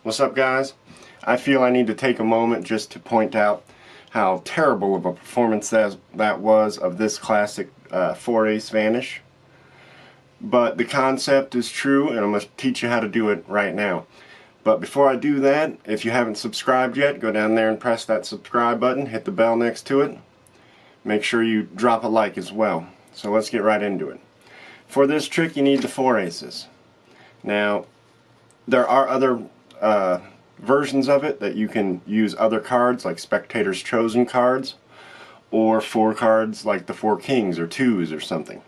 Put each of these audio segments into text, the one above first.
What's up, guys? I feel I need to take a moment just to point out how terrible of a performance that was of this classic 4 Ace Vanish. But the concept is true, and I'm going to teach you how to do it right now. But before I do that, if you haven't subscribed yet, go down there and press that subscribe button, hit the bell next to it. Make sure you drop a like as well. So let's get right into it. For this trick, you need the 4 aces. Now, there are other versions of it that you can use other cards like Spectator's Chosen cards, or 4 cards like the 4 Kings or 2s or something.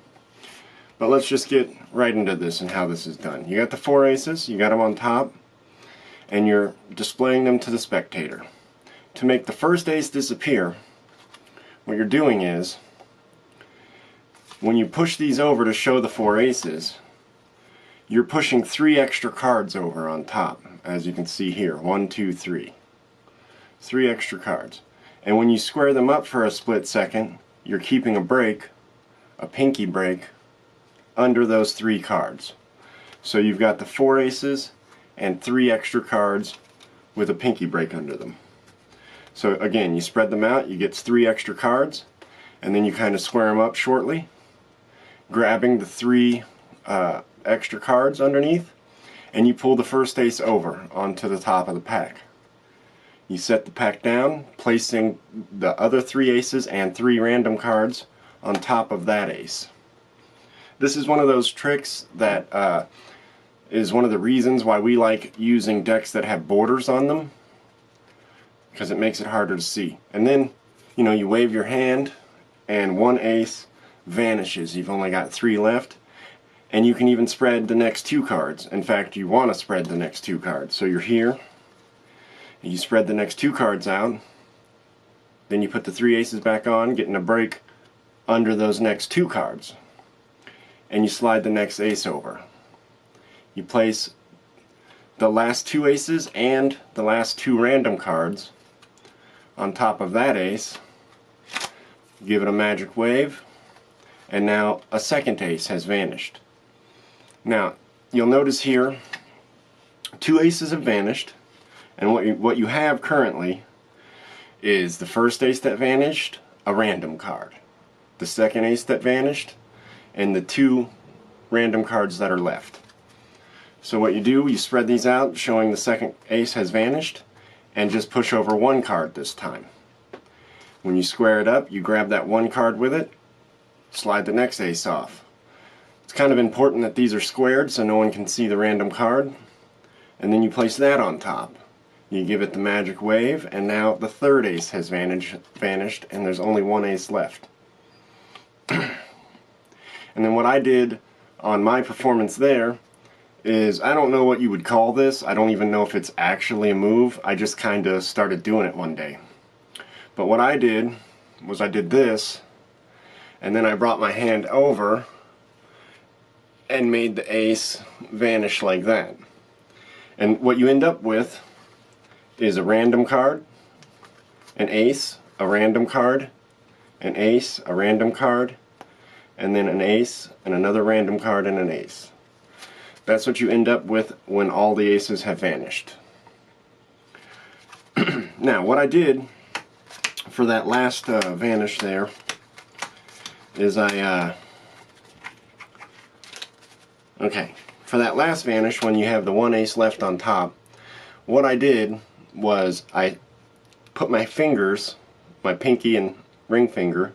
But let's just get right into this and how this is done. You got the 4 aces, you got them on top, and you're displaying them to the spectator. To make the first ace disappear, what you're doing is, when you push these over to show the 4 aces, you're pushing 3 extra cards over on top, as you can see here. 1, 2, 3. 3 extra cards. And when you square them up for a split second, you're keeping a break, a pinky break, under those 3 cards. So you've got the 4 aces and 3 extra cards with a pinky break under them. So again, you spread them out, you get 3 extra cards, and then you kind of square them up shortly, grabbing the 3 extra cards underneath, and you pull the first ace over onto the top of the pack. You set the pack down, placing the other 3 aces and 3 random cards on top of that ace. This is one of those tricks that is one of the reasons why we like using decks that have borders on them, because it makes it harder to see. And then, you know, you wave your hand and 1 ace vanishes. You've only got 3 left, and you can even spread the next 2 cards. In fact, you want to spread the next 2 cards. So you're here, and you spread the next 2 cards out, then you put the 3 aces back on, getting a break under those next 2 cards, and you slide the next ace over. You place the last 2 aces and the last 2 random cards on top of that ace, give it a magic wave, and now a second ace has vanished. Now, you'll notice here 2 aces have vanished, and what you have currently is the first ace that vanished, a random card, the second ace that vanished, and the 2 random cards that are left. So what you do, you spread these out, showing the second ace has vanished, and just push over 1 card this time. When you square it up, you grab that 1 card with it, slide the next ace off. It's kind of important that these are squared so no one can see the random card, and then you place that on top. You give it the magic wave, and now the third ace has vanished, and there's only 1 ace left. And then what I did on my performance there is, I don't know what you would call this. I don't even know if it's actually a move. I just kind of started doing it one day. But what I did was I did this, and then I brought my hand over and made the ace vanish like that. And what you end up with is a random card, an ace, a random card, an ace, a random card, and then an ace, and another random card, and an ace. That's what you end up with when all the aces have vanished. Now, what I did for that last vanish there is for that last vanish, when you have the 1 ace left on top, what I did was I put my fingers, my pinky and ring finger,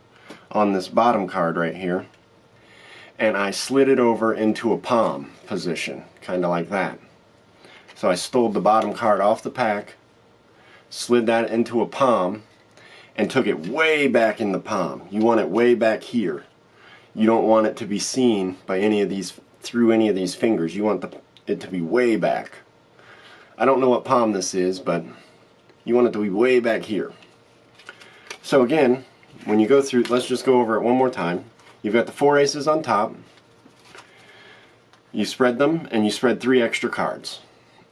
on this bottom card right here, and I slid it over into a palm position, kind of like that. So I stole the bottom card off the pack, slid that into a palm, and took it way back in the palm. You want it way back here. You don't want it to be seen by any of these, through any of these fingers. You want it to be way back. I don't know what palm this is, but you want it to be way back here. So again, when you go through, let's just go over it one more time. You've got the 4 aces on top. You spread them, and you spread 3 extra cards.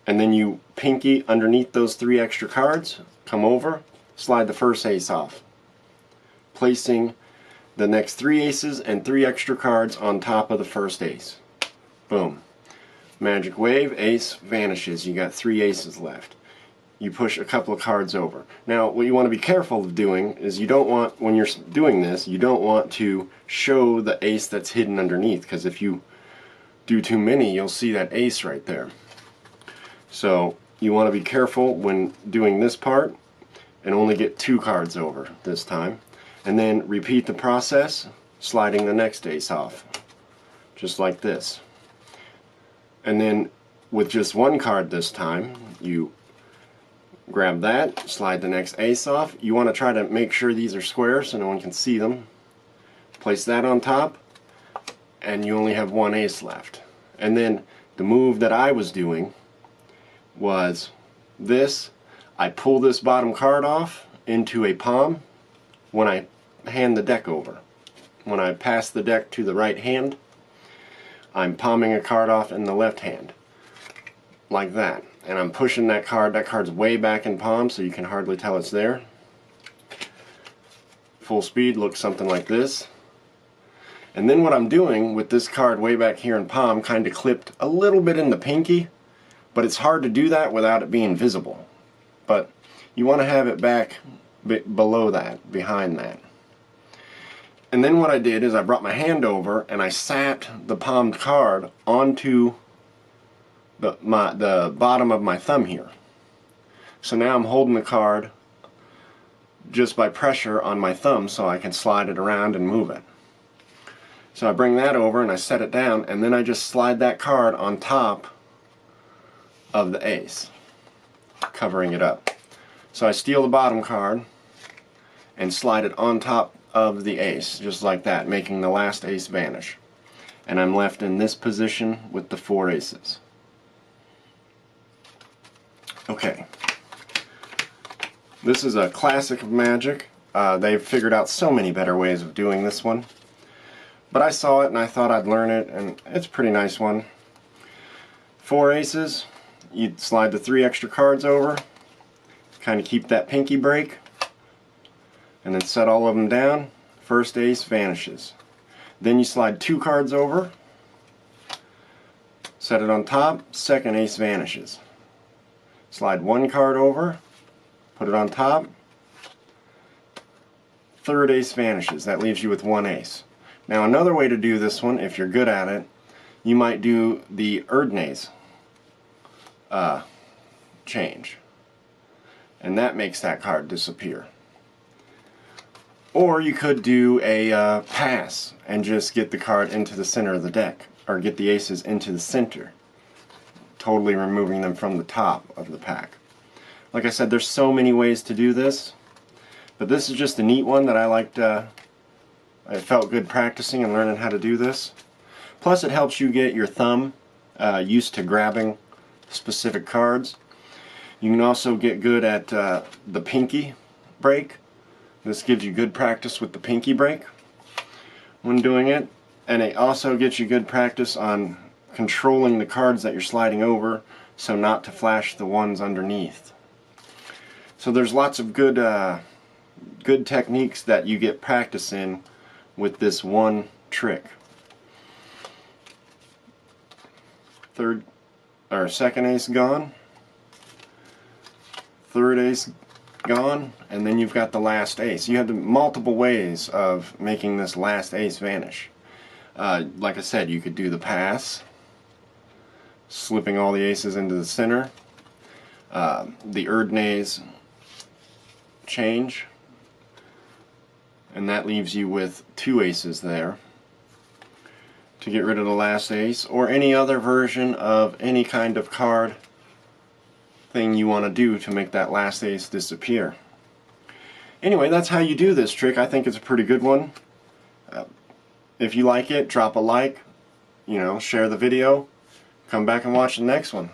And then you pinky underneath those 3 extra cards, come over, slide the first ace off, placing the next 3 aces and 3 extra cards on top of the first ace. Boom. Magic wave, ace vanishes. You got 3 aces left. You push a couple of cards over. Now, what you want to be careful of doing is you don't want, when you're doing this, you don't want to show the ace that's hidden underneath, because if you do too many, you'll see that ace right there. So you want to be careful when doing this part and only get 2 cards over this time. And then repeat the process, sliding the next ace off, just like this. And then with just 1 card this time, you grab that, slide the next ace off. You want to try to make sure these are square so no one can see them. Place that on top, and you only have 1 ace left. And then the move that I was doing was this. I pull this bottom card off into a palm when I hand the deck over. When I pass the deck to the right hand, I'm palming a card off in the left hand, like that. And I'm pushing that card's way back in palm so you can hardly tell it's there. Full speed looks something like this. And then what I'm doing with this card way back here in palm, kind of clipped a little bit in the pinky, but it's hard to do that without it being visible. But you want to have it back below that, behind that. And then what I did is I brought my hand over and I sat the palmed card onto the bottom of my thumb here. So now I'm holding the card just by pressure on my thumb so I can slide it around and move it. So I bring that over and I set it down, and then I just slide that card on top of the ace, covering it up. So I steal the bottom card and slide it on top of the ace, just like that, making the last ace vanish. And I'm left in this position with the 4 aces. Okay, this is a classic of Magic. They've figured out so many better ways of doing this one, but I saw it and I thought I'd learn it, and it's a pretty nice one. 4 aces, you slide the 3 extra cards over, kind of keep that pinky break, and then set all of them down. First ace vanishes. Then you slide 2 cards over, set it on top, second ace vanishes. Slide 1 card over, put it on top, third ace vanishes. That leaves you with 1 ace. Now another way to do this one, if you're good at it, you might do the Erdnase change. And that makes that card disappear. Or you could do a pass and just get the card into the center of the deck, or get the aces into the center, totally removing them from the top of the pack. Like I said, there's so many ways to do this, but this is just a neat one that I liked. I felt good practicing and learning how to do this. Plus it helps you get your thumb used to grabbing specific cards. You can also get good at the pinky break. This gives you good practice with the pinky break when doing it, and it also gets you good practice on controlling the cards that you're sliding over so not to flash the ones underneath. So there's lots of good good techniques that you get practice in with this one trick. Second ace gone, third ace gone, and then you've got the last ace. You have multiple ways of making this last ace vanish. Like I said, you could do the pass, slipping all the aces into the center, the Erdnase change, and that leaves you with 2 aces there to get rid of the last ace, or any other version of any kind of card thing you want to do to make that last ace disappear. Anyway, that's how you do this trick. I think it's a pretty good one. If you like it, drop a like, share the video, come back and watch the next one.